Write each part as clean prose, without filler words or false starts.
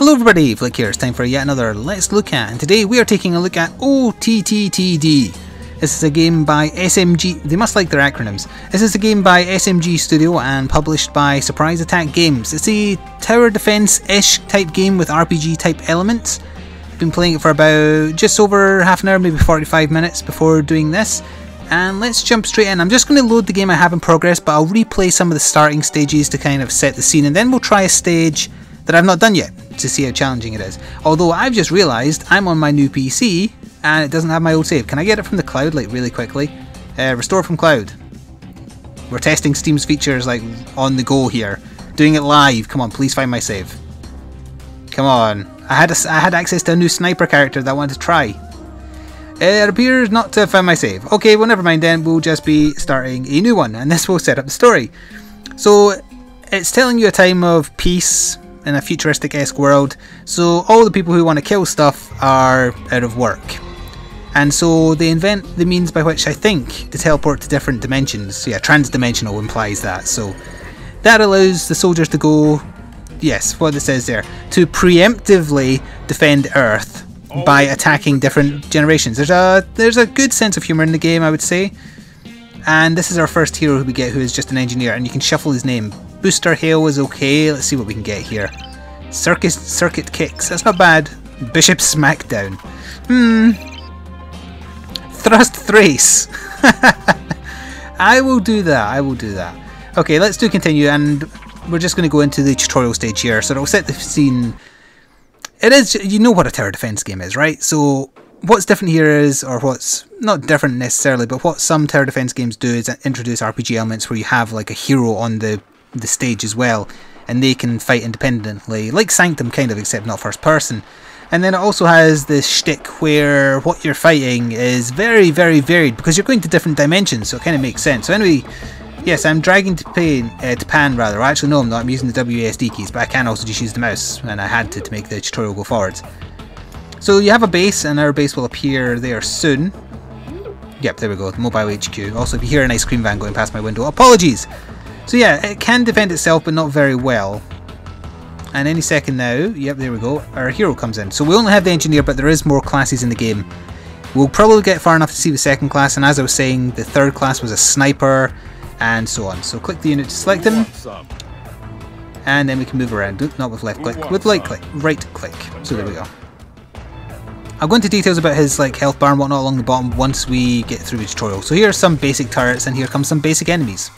Hello everybody, Flik here. It's time for yet another Let's Look At, and today we are taking a look at OTTTD. This is a game by SMG, they must like their acronyms. This is a game by SMG Studio and published by Surprise Attack Games. It's a tower defense-ish type game with RPG type elements. Been playing it for about just over half an hour, maybe 45 minutes before doing this. And let's jump straight in. I'm just going to load the game I have in progress, but I'll replay some of the starting stages to kind of set the scene, and then we'll try a stage that I've not done yet to see how challenging it is. Although I've just realised I'm on my new PC and it doesn't have my old save. Can I get it from the cloud like really quickly? Restore from cloud. We're testing Steam's features like on the go here. Doing it live. Come on, please find my save. Come on. I had access to a new sniper character that I wanted to try. It appears not to have found my save. Okay, well never mind then. We'll just be starting a new one and this will set up the story. So it's telling you a time of peace in a futuristic-esque world, so all the people who want to kill stuff are out of work, and so they invent the means by which, I think, to teleport to different dimensions. So yeah, trans-dimensional implies that, so that allows the soldiers to go, yes, what it says there, to preemptively defend Earth by attacking different generations. There's a good sense of humour in the game, I would say, and this is our first hero who we get, who is just an engineer, and you can shuffle his name. Booster Hail is okay. Let's see what we can get here. Circuit Kicks. That's not bad. Bishop Smackdown. Thrust Thrace. I will do that. Okay, let's do continue, and we're just going to go into the tutorial stage here. So it'll set the scene. It is, you know what a tower defense game is, right? So what's different here is, or what's not different necessarily, but what some tower defense games do is introduce RPG elements where you have like a hero on the stage as well, and they can fight independently, like Sanctum kind of, except not first person. And then it also has this shtick where what you're fighting is very, very varied because you're going to different dimensions, so it kind of makes sense. So anyway, yes, I'm dragging to pan rather. Well, actually no, I'm not. I'm using the WASD keys, but I can also just use the mouse, and I had to make the tutorial go forwards. So you have a base, and our base will appear there soon. Yep, there we go, the mobile HQ. Also, if you hear an ice cream van going past my window, apologies! So yeah, it can defend itself, but not very well. And any second now, yep, there we go, our hero comes in. So we only have the engineer, but there is more classes in the game. We'll probably get far enough to see the second class, and as I was saying, the third class was a sniper, and so on. So click the unit to select him, and then we can move around. Not with left click, with right click. So there we go. I'll go into details about his like health bar and whatnot along the bottom once we get through the tutorial. So here are some basic turrets, and here comes some basic enemies.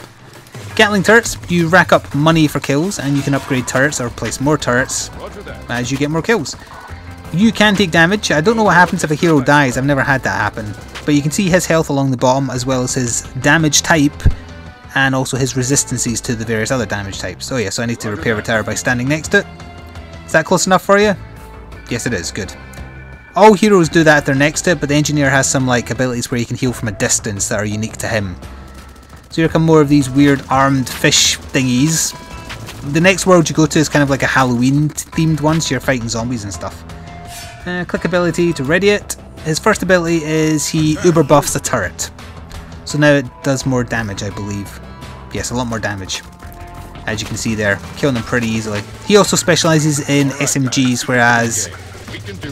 Gatling turrets, you rack up money for kills, and you can upgrade turrets or place more turrets as you get more kills. You can take damage. I don't know what happens if a hero dies, I've never had that happen, but you can see his health along the bottom as well as his damage type and also his resistances to the various other damage types. So yeah, so I need to repair the tower by standing next to it. Is that close enough for you? Yes it is, good. All heroes do that if they're next to it, but the engineer has some like abilities where he can heal from a distance that are unique to him. So here come more of these weird armed fish thingies. The next world you go to is kind of like a Halloween themed one, so you're fighting zombies and stuff. Click ability to ready it. His first ability is he uber buffs a turret. So now it does more damage, I believe. Yes, a lot more damage. As you can see there, killing them pretty easily. He also specialises in SMGs, whereas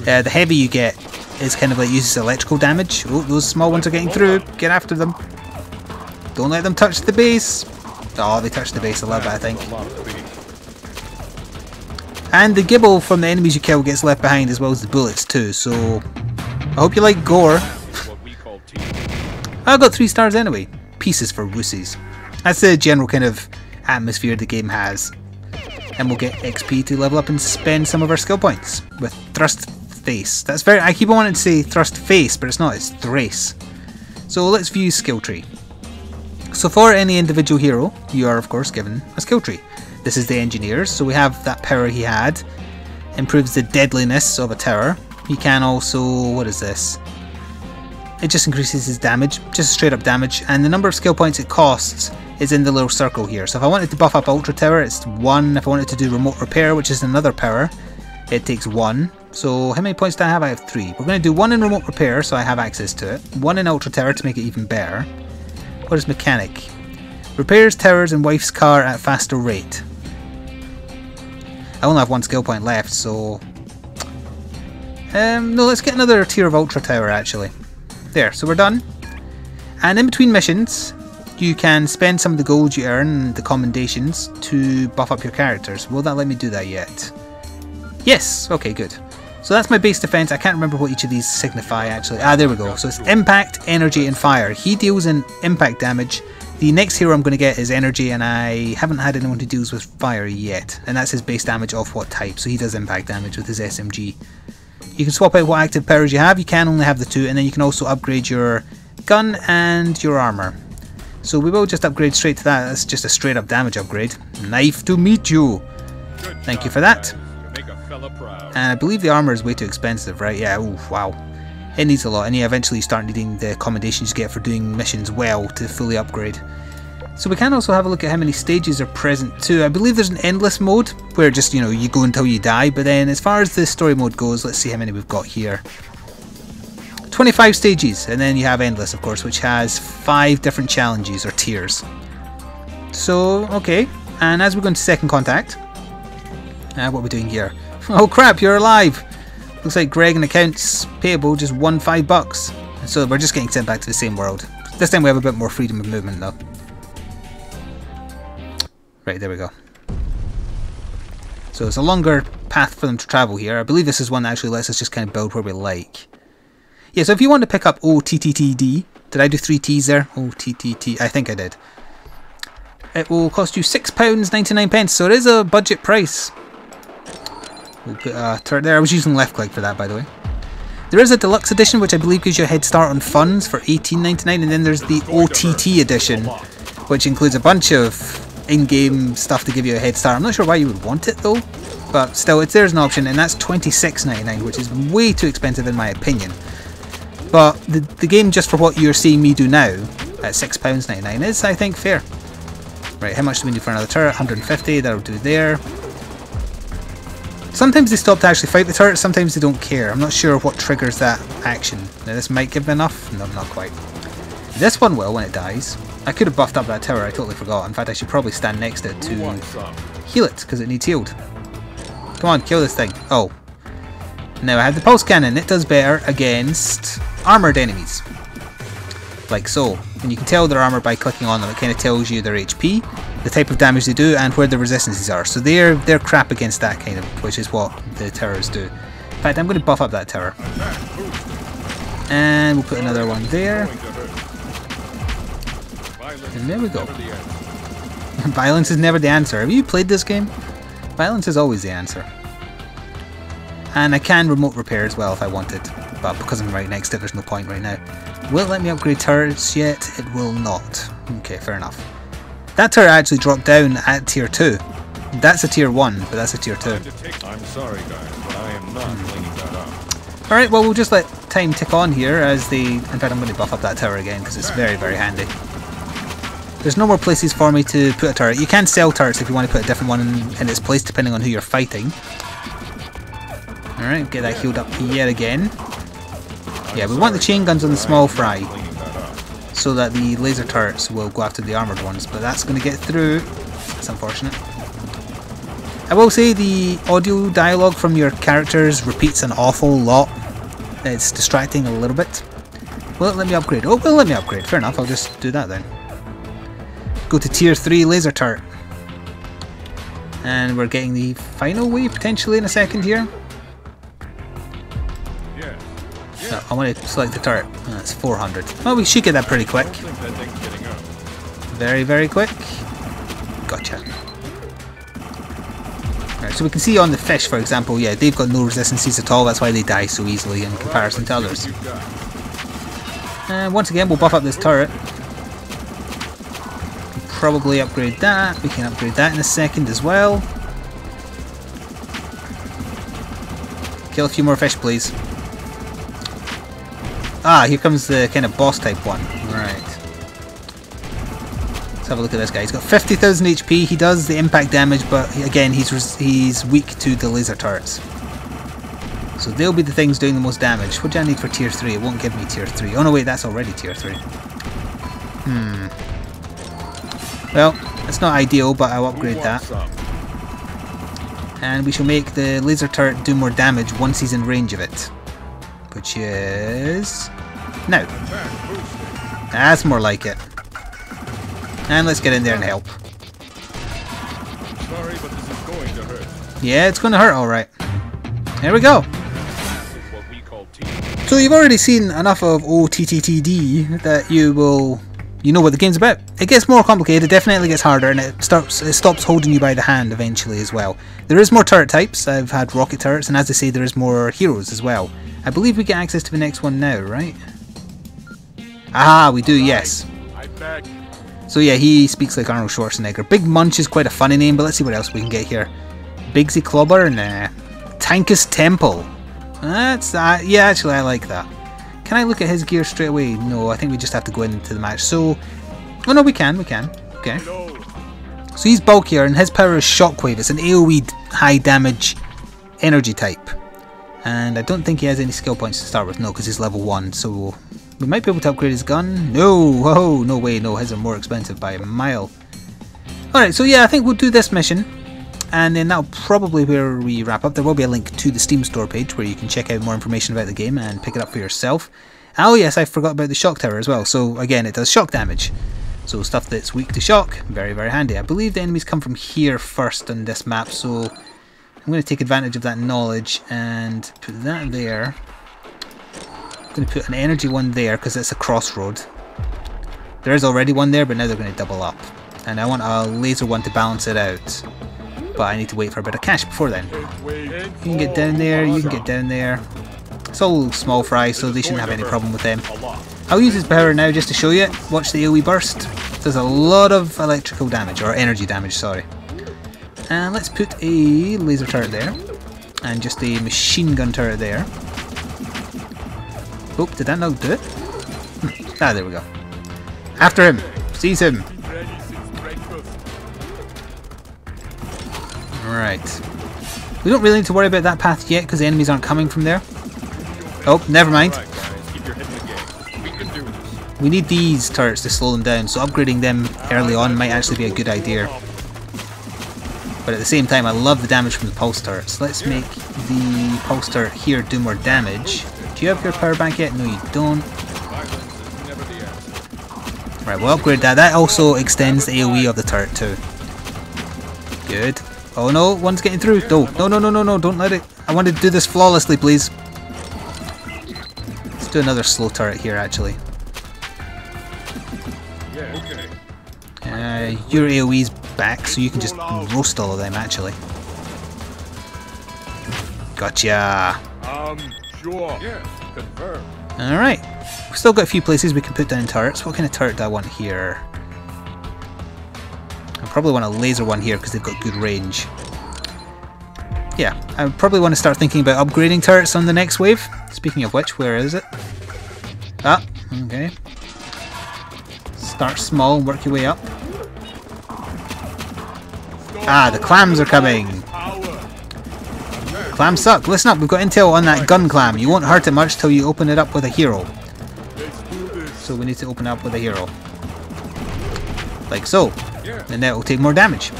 the heavy you get is kind of like uses electrical damage. Oh, those small ones are getting through. Get after them. Don't let them touch the base. Oh, they touched the base a little bit, I think. And the gibble from the enemies you kill gets left behind as well as the bullets too, so I hope you like gore. I got 3 stars anyway. Pieces for wussies. That's the general kind of atmosphere the game has. And we'll get XP to level up and spend some of our skill points with Thrust Face. That's very, I keep on wanting to say Thrust Face, but it's not, it's Thrace. So let's view skill tree. So for any individual hero, you are of course given a skill tree. This is the engineer's, so we have that power he had. Improves the deadliness of a tower. He can also, what is this? It just increases his damage, just straight up damage, and the number of skill points it costs is in the little circle here. So if I wanted to buff up Ultra Tower, it's 1. If I wanted to do Remote Repair, which is another power, it takes 1. So how many points do I have? I have 3. We're going to do 1 in Remote Repair, so I have access to it. 1 in Ultra Tower to make it even better. What is Mechanic? Repairs towers and wife's car at faster rate. I only have one skill point left, so... no, let's get another tier of Ultra Tower, actually. There, so we're done. And in between missions, you can spend some of the gold you earn, the commendations, to buff up your characters. Will that let me do that yet? Yes! Okay, good. So that's my base defense. I can't remember what each of these signify, actually. Ah, there we go. So it's impact, energy, and fire. He deals in impact damage. The next hero I'm going to get is energy, and I haven't had anyone who deals with fire yet. And that's his base damage of what type, so he does impact damage with his SMG. You can swap out what active powers you have. You can only have the 2, and then you can also upgrade your gun and your armor. So we will just upgrade straight to that. That's just a straight up damage upgrade. Knife to meet you. Thank you for that. And I believe the armor is way too expensive, right? Yeah, ooh, wow. It needs a lot, and you eventually start needing the commendations you get for doing missions well to fully upgrade. So we can also have a look at how many stages are present too. I believe there's an endless mode where just, you know, you go until you die, but then as far as the story mode goes, let's see how many we've got here. 25 stages, and then you have endless, of course, which has 5 different challenges or tiers. So, okay, and as we go into second contact, what are we doing here? Oh crap, you're alive! Looks like Greg and accounts payable just won $5. So we're just getting sent back to the same world. This time we have a bit more freedom of movement though. Right, there we go. So it's a longer path for them to travel here. I believe this is one that actually lets us just kind of build where we like. Yeah, so if you want to pick up OTTTD, did I do 3 T's there? OTTT, I think I did. It will cost you £6.99, so it is a budget price. We'll put a turret there. I was using left click for that, by the way. There is a deluxe edition, which I believe gives you a head start on funds for $18.99, and then there's the OTT edition, which includes a bunch of in-game stuff to give you a head start. I'm not sure why you would want it though, but still, it's there's an option, and that's $26.99, which is way too expensive in my opinion. But the game, just for what you're seeing me do now, at £6.99 is, I think, fair. Right, how much do we need for another turret? 150, that'll do there. Sometimes they stop to actually fight the turret, sometimes they don't care. I'm not sure what triggers that action. Now this might give enough. No, not quite. This one will when it dies. I could have buffed up that tower, I totally forgot. In fact, I should probably stand next to it to heal it, because it needs healed. Come on, kill this thing. Oh. Now I have the pulse cannon. It does better against armoured enemies. Like so. And you can tell their armour by clicking on them. It kind of tells you their HP, the type of damage they do, and where the resistances are. So they're crap against that kind of, which is what the towers do. In fact, I'm going to buff up that tower. And we'll put another one there. And there we go. Violence is never the answer. Have you played this game? Violence is always the answer. And I can remote repair as well if I wanted. But because I'm right next to it, there's no point right now. Will it let me upgrade turrets yet? It will not. Okay, fair enough. That turret actually dropped down at tier 2. That's a tier 1, but that's a tier 2. I'm sorry guys, but I am not cleaning that up. Alright, well we'll just let time tick on here as they... In fact, I'm going to buff up that tower again because it's very, very handy. There's no more places for me to put a turret. You can sell turrets if you want to put a different one in its place depending on who you're fighting. Alright, get that healed up yet again. Yeah, we want the chain guns on the small fry so that the laser turrets will go after the armoured ones, but that's going to get through. That's unfortunate. I will say the audio dialogue from your characters repeats an awful lot. It's distracting a little bit. Will it let me upgrade? Oh, will it let me upgrade. Fair enough, I'll just do that then. Go to tier 3 laser turret. And we're getting the final wave potentially in a second here. No, I want to select the turret. That's 400. Well, we should get that pretty quick. Very, very quick. Gotcha. Right, so we can see on the fish, for example, yeah, they've got no resistances at all. That's why they die so easily in comparison to others. And once again, we'll buff up this turret. Probably upgrade that. We can upgrade that in a second as well. Kill a few more fish, please. Ah, here comes the kind of boss type one. Right. Let's have a look at this guy. He's got 50,000 HP. He does the impact damage, but again, he's weak to the laser turrets. So they'll be the things doing the most damage. What do I need for tier 3? It won't give me tier 3. Oh no, wait, that's already tier 3. Well, it's not ideal, but I'll upgrade that. And we shall make the laser turret do more damage once he's in range of it. Which is... now. That's more like it. And let's get in there and help. Sorry, but this is going to hurt. Yeah, it's going to hurt alright. There we go. This is what we call team. So you've already seen enough of OTTTD that you know what the game's about. It gets more complicated, it definitely gets harder, and it stops holding you by the hand eventually as well. There is more turret types. I've had rocket turrets, and as I say, there is more heroes as well. I believe we get access to the next one now, right? Ah, we do, yes. I beg. So yeah, he speaks like Arnold Schwarzenegger. Big Munch is quite a funny name, but let's see what else we can get here. Bigsy Clobber, nah. Tankus Temple. That's yeah, actually I like that. Can I look at his gear straight away? No, I think we just have to go into the match. So, oh no, we can. Okay. So he's bulkier, and his power is Shockwave. It's an AoE high damage energy type. And I don't think he has any skill points to start with. No, because he's level 1. So we might be able to upgrade his gun. No, oh, no way, no, his are more expensive by a mile. Alright, so yeah, I think we'll do this mission. And then that'll probably where we wrap up. There will be a link to the Steam store page where you can check out more information about the game and pick it up for yourself. Oh yes, I forgot about the shock tower as well. So again, it does shock damage. So stuff that's weak to shock, very, very handy. I believe the enemies come from here first on this map, so I'm going to take advantage of that knowledge and put that there. I'm going to put an energy one there because it's a crossroad. There is already one there, but now they're going to double up. And I want a laser one to balance it out. But I need to wait for a bit of cash before then. You can get down there, you can get down there. It's all small fry, so they shouldn't have any problem with them. I'll use his power now just to show you. Watch the AoE burst. Does a lot of electrical damage, or energy damage, sorry. And let's put a laser turret there. And just a machine gun turret there. Oh, did that not do it? Ah, there we go. After him! Seize him! Right. We don't really need to worry about that path yet because the enemies aren't coming from there. Oh, never mind. We need these turrets to slow them down, so upgrading them early on might actually be a good idea. But at the same time, I love the damage from the pulse turrets. Let's make the pulse turret here do more damage. Do you have your power bank yet? No, you don't. Right, we'll upgrade that. That also extends the AoE of the turret too. Good. Oh no, one's getting through. No, no, don't let it. I want to do this flawlessly, please. Let's do another slow turret here, actually. Your AoE's back, so you can just roast all of them, actually. Gotcha. Sure. Yeah, confirmed. Alright. We've still got a few places we can put down turrets. What kind of turret do I want here? I probably want a laser one here because they've got good range. Yeah, I probably want to start thinking about upgrading turrets on the next wave. Speaking of which, where is it? Ah, okay. Start small and work your way up. Ah, the clams are coming! Clams suck. Listen up, we've got intel on that gun clam. You won't hurt it much till you open it up with a hero. So we need to open it up with a hero. Like so. And that will take more damage.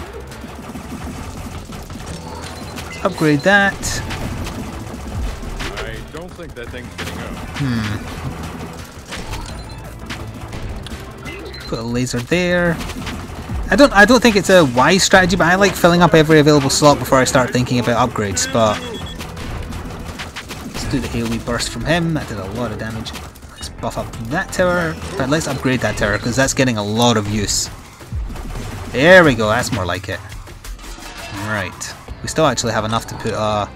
Let's upgrade that. I don't think that thing's getting up. Put a laser there. I don't think it's a wise strategy, but I like filling up every available slot before I start thinking about upgrades. But let's do the AoE burst from him. That did a lot of damage. Let's buff up that tower. But let's upgrade that tower because that's getting a lot of use. There we go, that's more like it. Right. We still actually have enough to put yeah,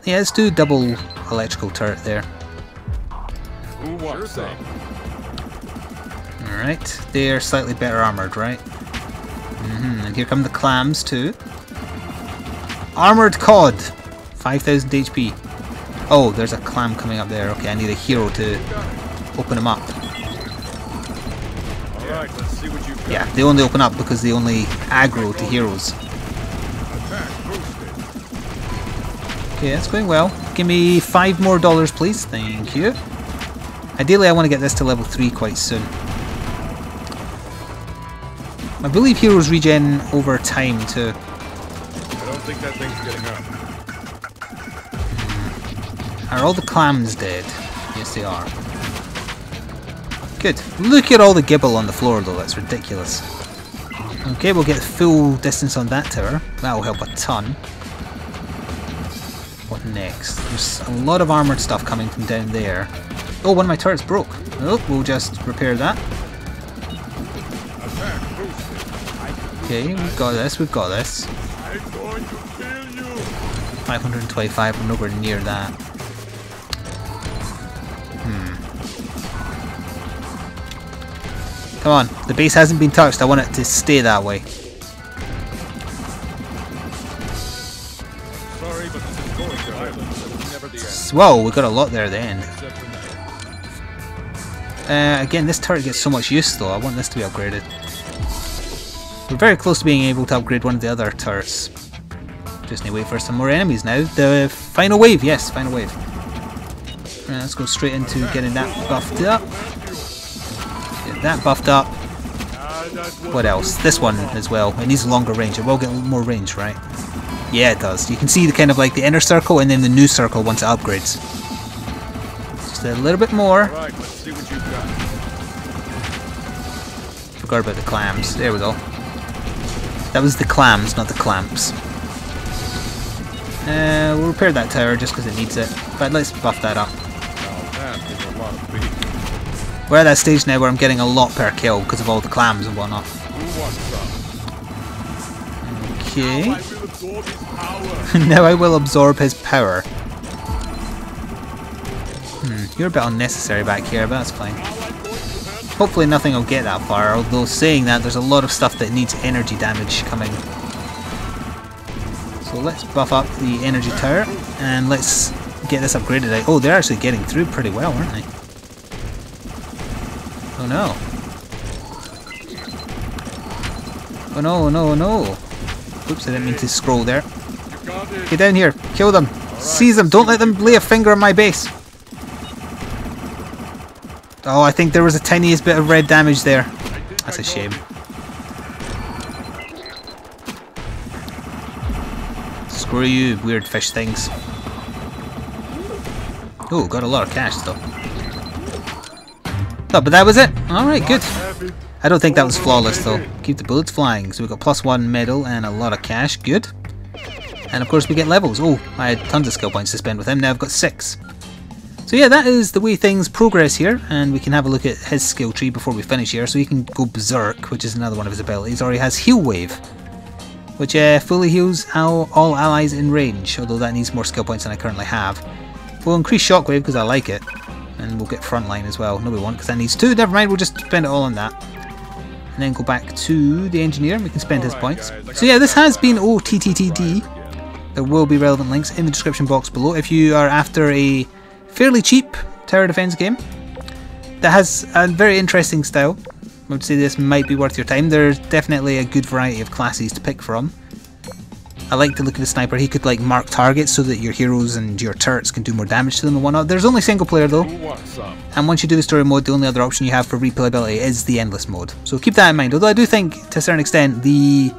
let's do double electrical turret there. Who wants some? Alright, they're slightly better armoured, right? And here come the clams too. Armoured cod! 5000 HP. Oh, there's a clam coming up there. Okay, I need a hero to open him up. Alright, let's see what you've got. Yeah, they only open up because they only aggro to heroes. Okay, that's going well. Give me $5 more, please. Thank you. Ideally, I want to get this to level 3 quite soon. I believe heroes regen over time too. think that thing's getting up. Are all the clams dead? Yes, they are. Good. Look at all the gibble on the floor, though. That's ridiculous. Okay, we'll get full distance on that tower. That'll help a ton. What next? There's a lot of armoured stuff coming from down there. Oh, one of my turrets broke. Oh, we'll just repair that. Okay, we've got this, we've got this. 525, we're nowhere near that. Come on, the base hasn't been touched, I want it to stay that way. Sorry, but this is going to happen. Never the end. Whoa, we got a lot there at the end. Again, this turret gets so much use though, I want this to be upgraded. We're very close to being able to upgrade one of the other turrets. Just need to wait for some more enemies now. The final wave, yes, final wave. Right, let's go straight into getting that buffed up. Get that buffed up. What else? This one as well. It needs a longer range. It will get more range, right? Yeah, it does. You can see the kind of like the inner circle and then the new circle once it upgrades. Just a little bit more. Right, let's see what you've got. Forgot about the clams. There we go. That was the clams, not the clamps. We'll repair that tower just because it needs it. But let's buff that up. Now that is a lot of beef. We're at that stage now where I'm getting a lot per kill because of all the clams and whatnot. Who wants some? Okay. Now I will absorb his power. You're a bit unnecessary back here, but that's fine. Hopefully nothing will get that far, although saying that, there's a lot of stuff that needs energy damage coming. So let's buff up the energy tower, and let's get this upgraded out. Oh, they're actually getting through pretty well, aren't they? Oh no. Oh no, oh no, oh no. Oops, I didn't mean to scroll there. Get down here, kill them, seize them, don't let them lay a finger on my base. Oh, I think there was a tiniest bit of red damage there. That's a shame. Screw you, weird fish things. Oh, got a lot of cash though. Oh, but that was it. Alright, good. I don't think that was flawless though. Keep the bullets flying. So we got +1 medal and a lot of cash. Good. And of course we get levels. Oh, I had tons of skill points to spend with him. Now I've got 6. So yeah, that is the way things progress here, and we can have a look at his skill tree before we finish here. So he can go Berserk, which is another one of his abilities, or he has Heal Wave, which fully heals all allies in range, although that needs more skill points than I currently have. We'll increase Shockwave because I like it, and we'll get Frontline as well. No, we won't because that needs 2. Never mind, we'll just spend it all on that. And then go back to the Engineer, and we can spend his points. So yeah, this has been OTTTD. There will be relevant links in the description box below if you are after a fairly cheap tower defense game that has a very interesting style. I would say this might be worth your time. There's definitely a good variety of classes to pick from. I like the look of the sniper. He could like mark targets so that your heroes and your turrets can do more damage to them and whatnot. There's only single player though, and once you do the story mode, the only other option you have for replayability is the endless mode. So keep that in mind, although I do think to a certain extent the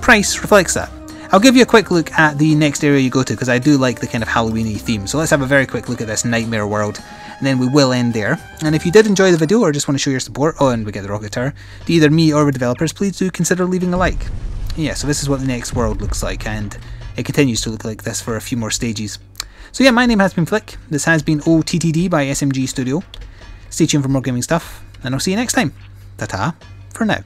price reflects that. I'll give you a quick look at the next area you go to because I do like the kind of Halloween-y theme. So let's have a very quick look at this nightmare world and then we will end there. And if you did enjoy the video or just want to show your support, oh, and we get the rocket tower, to either me or the developers, please do consider leaving a like. Yeah, so this is what the next world looks like, and it continues to look like this for a few more stages. So yeah, my name has been Flik. This has been OTTD by SMG Studio. Stay tuned for more gaming stuff, and I'll see you next time. Ta-ta for now.